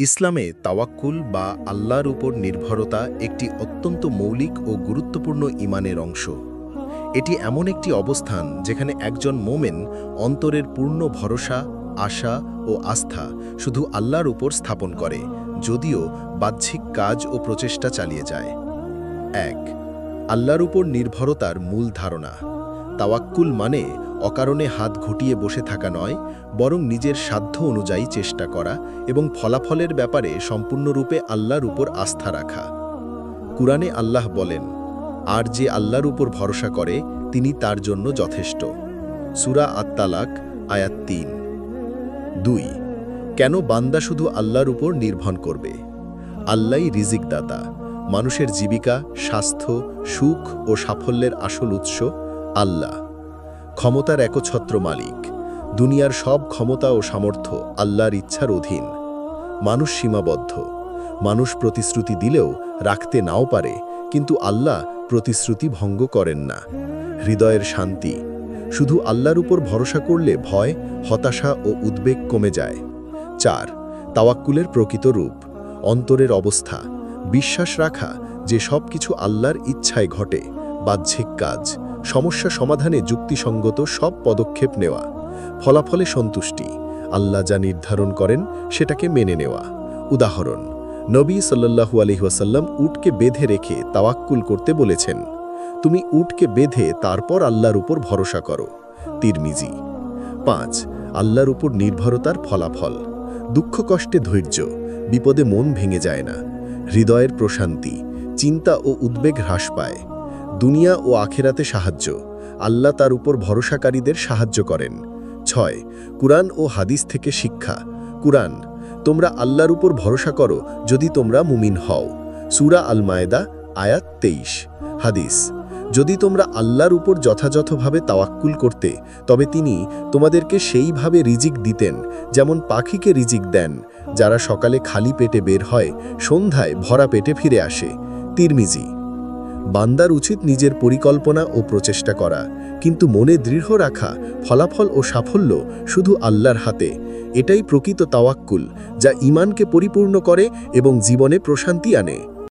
ইসলামে তাওয়াক্কুল বা আল্লাহর উপর নির্ভরতা একটি অত্যন্ত মৌলিক ও গুরুত্বপূর্ণ ঈমানের অংশ। এটি এমন একটি অবস্থান যেখানে একজন মোমেন অন্তরের পূর্ণ ভরসা, আশা ও আস্থা শুধু আল্লাহর উপর স্থাপন করে, যদিও বাহ্যিক কাজ ও প্রচেষ্টা চালিয়ে যায়। ১. আল্লাহর উপর নির্ভরতার মূল ধারণা। তাওয়াক্কুল মানে অকারণে হাত ঘুটিয়ে বসে থাকা নয়, বরং নিজের সাধ্য অনুযায়ী চেষ্টা করা এবং ফলাফলের ব্যাপারে সম্পূর্ণরূপে আল্লাহর উপর আস্থা রাখা। কুরআনে আল্লাহ বলেন, আর যে আল্লাহর উপর ভরসা করে তিনি তার জন্য যথেষ্ট। সূরা আত-তালাক আয়াত ৩। ২. কেন বান্দা শুধু আল্লাহর উপর নির্ভর করবে? আল্লাহই রিজিক দাতা। মানুষের জীবিকা, স্বাস্থ্য, সুখ ও সাফল্যের আসল উৎস আল্লাহ। ক্ষমতার একচ্ছত্র মালিক। দুনিয়ার সব ক্ষমতা ও সামর্থ্য আল্লাহর ইচ্ছার অধীন। মানুষ সীমাবদ্ধ। মানুষ প্রতিশ্রুতি দিলেও রাখতে নাও পারে, কিন্তু আল্লাহ প্রতিশ্রুতি ভঙ্গ করেন না। হৃদয়ের শান্তি। শুধু আল্লাহর উপর ভরসা করলে ভয়, হতাশা ও উদ্বেগ কমে যায়। ৪. তাওয়াক্কুলের প্রকৃত রূপ। অন্তরের অবস্থা। বিশ্বাস রাখা যে সব কিছু আল্লাহর ইচ্ছায় ঘটে। বাহ্যিক কাজ। সমস্যা সমাধানে যুক্তিসঙ্গত সব পদক্ষেপ নেওয়া। ফলাফলে সন্তুষ্টি। আল্লাহ যা নির্ধারণ করেন সেটাকে মেনে নেওয়া। উদাহরণ, নবী সাল্লাল্লাহু আলাইহি ওয়াসাল্লাম উটকে বেঁধে রেখে তাওয়াক্কুল করতে বলেছেন। তুমি উটকে বেঁধে তারপর আল্লাহর উপর ভরসা করো। তিরমিজি। ৫. আল্লাহর উপর নির্ভরতার ফলাফল। দুঃখ কষ্টে ধৈর্য। বিপদে মন ভেঙে যায় না। হৃদয়ের প্রশান্তি। চিন্তা ও উদ্বেগ হ্রাস পায়। দুনিয়া ও আখেরাতে সাহায্য। আল্লাহ তার উপর ভরসাকারীদের সাহায্য করেন। ৬. কুরআন ও হাদিস থেকে শিক্ষা। কুরআন, তোমরা আল্লাহর উপর ভরসা করো যদি তোমরা মুমিন হও। সূরা আল মায়েদা আয়াত ২৩। হাদিস, যদি তোমরা আল্লাহর উপর যথাযথভাবে তাওয়াক্কুল করতে, তবে তিনি তোমাদেরকে সেইভাবে রিজিক দিতেন যেমন পাখিকে রিজিক দেন, যারা সকালে খালি পেটে বের হয়, সন্ধ্যায় ভরা পেটে ফিরে আসে। তিরমিজি। বান্দার উচিত নিজের পরিকল্পনা ও প্রচেষ্টা করা, কিন্তু মনে দৃঢ় রাখা ফলাফল ও সাফল্য শুধু আল্লাহর হাতে। এটাই প্রকৃত তাওয়াক্কুল, যা ঈমানকে পরিপূর্ণ করে এবং জীবনে প্রশান্তি আনে।